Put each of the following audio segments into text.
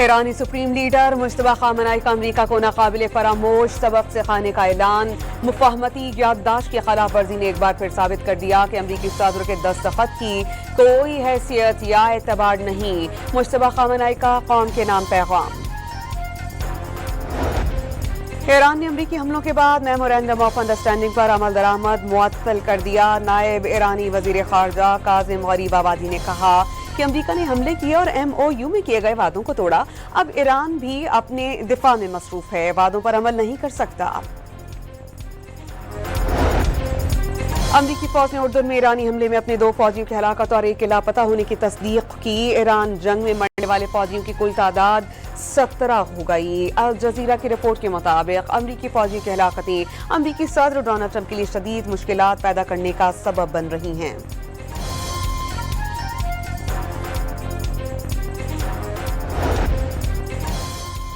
ایرانی supreme leader مشتبہ خامنہئی کا امریکہ کو ناقابل فراموش سبق سکھانے کا اعلان۔ مفاہمتی یادداشت کی خلاف ورزی نے ایک بار پھر ثابت کر دیا کہ امریکی صدر کے دستخط کی کوئی حیثیت یا اعتبار نہیں۔ مشتبہ خامنہئی کا قوم کے نام پیغام۔ ایران نے امریکی حملوں کے بعد میمورینڈم آف انڈرسٹینڈنگ پر عمل درآمد معطل کر دیا۔ نائب ایرانی وزیر خارجہ کاظم غریب آبادی نے کہا کہ امریکہ نے حملے کیے اور MOU میں کیے گئے وعدوں کو توڑا۔ اب ایران بھی اپنے دفاع میں مصروف ہے، وعدوں پر عمل نہیں کر سکتا۔ امریکی فوج نے اردن میں ایرانی حملے میں اپنے 2 فوجیوں کی ہلاکت اور 1 کے لاپتہ ہونے کی تصدیق کی۔ ایران جنگ میں مرنے والے فوجیوں کی کل تعداد 17 ہو گئی۔ الجزیرہ کی رپورٹ کے مطابق امریکی فوجیوں کی ہلاکتیں امریکی صدر ڈونلڈ ٹرمپ کے لیے شدید مشکلات پیدا کرنے کا سبب بن رہی ہیں۔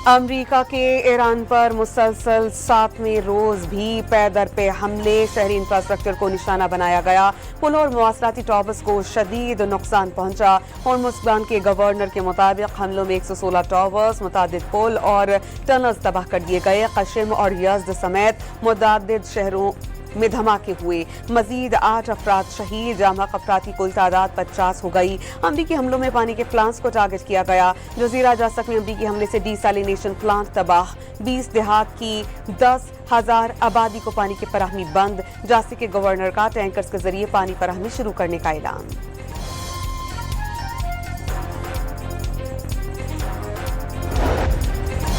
امریکہ کے ایران پر مسلسل 7ویں روز بھی پے در پے حملے، شہری انفراسٹرکچر کو نشانہ بنایا گیا۔ پلوں اور مواصلاتی ٹاورز کو شدید نقصان پہنچا۔ ہارمز بند کے گورنر کے مطابق حملوں میں 116 ٹاورز، متعدد پل اور ٹنلز تباہ کر دیے گئے۔ قشم اور یزد سمیت متعدد شہروں میں دھماکے ہوئے۔ مزید 8 افراد شہید، جاں بحق افراد کی کل تعداد 50 ہو گئی۔ امریکی حملوں میں پانی کے پلانٹس کو ٹارگٹ کیا گیا۔ جزیرہ جاسک میں امریکی حملے سے ڈی سیلینیشن پلانٹ تباہ، 20 دیہات کی 10,000 آبادی کو پانی کی فراہمی بند۔ جاسک کے گورنر کا ٹینکرز کے ذریعے پانی فراہمی شروع کرنے کا اعلان۔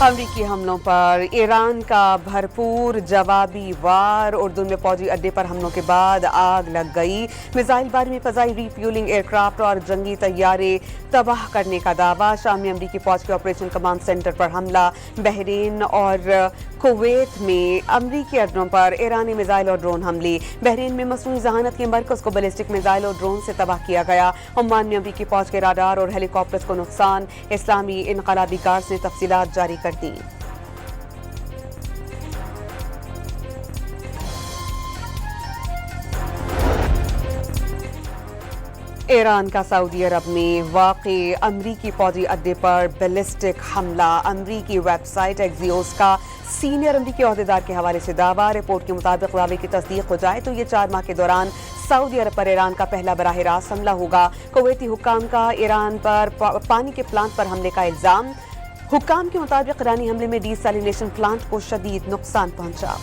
امریکی حملوں پر ایران کا بھرپور جوابی وار۔ اردن میں فوجی اڈے پر حملوں کے بعد آگ لگ گئی۔ میزائل باری میں فضائی ری فیولنگ ایئر کرافٹ اور جنگی طیارے تباہ کرنے کا دعویٰ۔ شام میں امریکی فوج کے آپریشن کمانڈ سینٹر پر حملہ۔ بحرین اور کویت میں امریکی اڈوں پر ایرانی میزائل اور ڈرون حملے۔ بحرین میں مصنوعی ذہانت کے مرکز کو بیلسٹک میزائل اور ڈرون سے تباہ کیا گیا۔ عمان میں امریکی فوج کے راڈار اور ہیلی کاپٹرز کو نقصان۔ اسلامی انقلابی گارڈز نے تفصیلات جاری کر دی۔ ایران کا سعودی عرب میں واقع امریکی فوجی اڈے پر بیلسٹک حملہ۔ امریکی ویب سائٹ ایکزیوس کا سینئر امریکی عہدیدار کے حوالے سے دعویٰ۔ رپورٹ کے مطابق دعوے کی تصدیق ہو جائے تو یہ 4 ماہ کے دوران سعودی عرب پر ایران کا پہلا براہ راست حملہ ہوگا۔ کویتی حکام کا ایران پر پانی کے پلانٹ پر حملے کا الزام۔ حکام کے مطابق ایرانی حملے میں ڈی سیلینیشن پلانٹ کو شدید نقصان پہنچا۔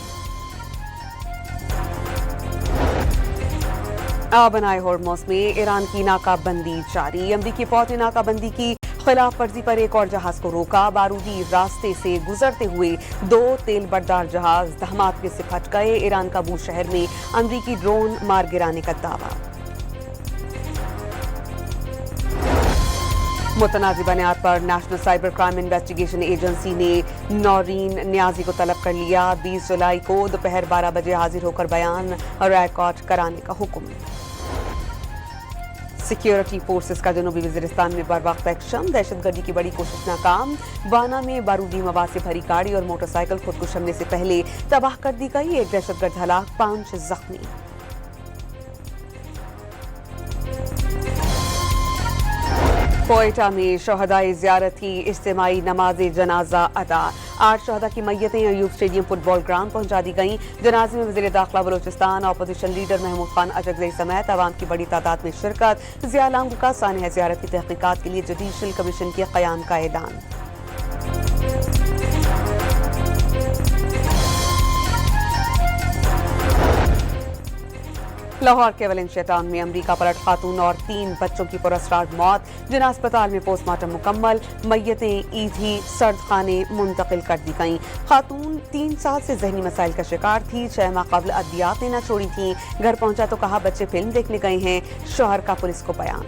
آبنائے ہورموز میں ایران کی ناکہ بندی جاری۔ امریکی فوج نے ناکہ بندی کی خلاف ورزی پر ایک اور جہاز کو روکا۔ بارودی راستے سے گزرتے ہوئے 2 تیل بردار جہاز دھماکے سے پھٹ گئے۔ ایران کا بو شہر میں امریکی ڈرون مار گرانے کا دعویٰ۔ متنازع بیانات پر national cyber crime investigation agency نے نورین نیازی کو طلب کر لیا۔ 20 جولائی کو دوپہر 12 بجے حاضر ہو کر بیان ریکارڈ کرانے کا حکم۔ سیکیورٹی فورسز کا جنوبی وزیرستان میں بروقت ایکشن۔ دہشت گردی کی بڑی کوشش ناکام۔ بانا میں بارودی مواد سے بھری گاڑی اور موٹر سائیکل خودکش حملے سے پہلے تباہ کر دی گئی۔ 1 دہشت گرد ہلاک، 5 زخمی۔ کوئٹہ میں شہدائے زیارت کی اجتماعی نماز جنازہ ادا۔ 8 شہداء کی میتیں ایوب اسٹیڈیم فٹ بال گراؤنڈ پہنچا دی گئیں۔ جنازے میں وزیر داخلہ بلوچستان، اپوزیشن لیڈر محمود خان اچکزئی سمیت عوام کی بڑی تعداد میں شرکت۔ ضیاء لانگو کا سانحہ زیارت کی تحقیقات کے لیے جوڈیشل کمیشن کے قیام کا اعلان۔ لاہور کے ویلنسیا ٹاؤن میں امریکہ پلٹ خاتون اور 3 بچوں کی پراسرار موت۔ جناح اسپتال میں پوسٹ مارٹم مکمل۔ میتیں ایدھی سرد خانے منتقل کر دی گئیں۔ خاتون 3 سال سے ذہنی مسائل کا شکار تھی۔ 6 ماہ قبل ادویات لینا چھوڑی تھیں۔ گھر پہنچا تو کہا بچے فلم دیکھنے گئے ہیں۔ شوہر کا پولیس کو بیان۔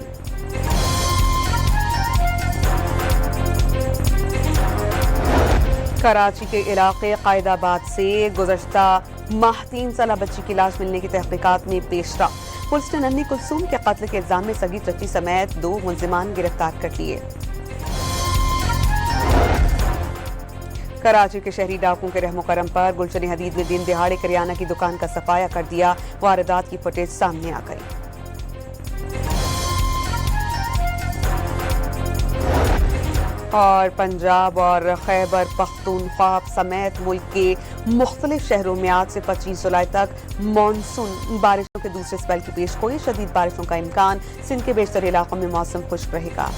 کراچی کے علاقے قائد آباد سے گزشتہ ماہ 3 سالہ بچی کی لاش ملنے کی تحقیقات میں پیش رفت۔ پولیس نے ننھی کلثوم کے قتل کے الزام میں سگی چچی سمیت 2 ملزمان گرفتار کر لیے۔ کراچی کے شہری ڈاکوں کے رحم و کرم پر گلشن حدید نے دن دہاڑے کریانہ کی دکان کا صفایا کر دیا۔ واردات کی فوٹیج سامنے آ گئی۔ اور پنجاب اور خیبر پختونخوا سمیت ملک کے مختلف شہروں میں آج سے 25 جولائی تک مانسون بارشوں کے دوسرے اسپیل کی پیش گوئی. شدید بارشوں کا امکان. سندھ کے بیشتر علاقوں میں موسم خشک رہے گا.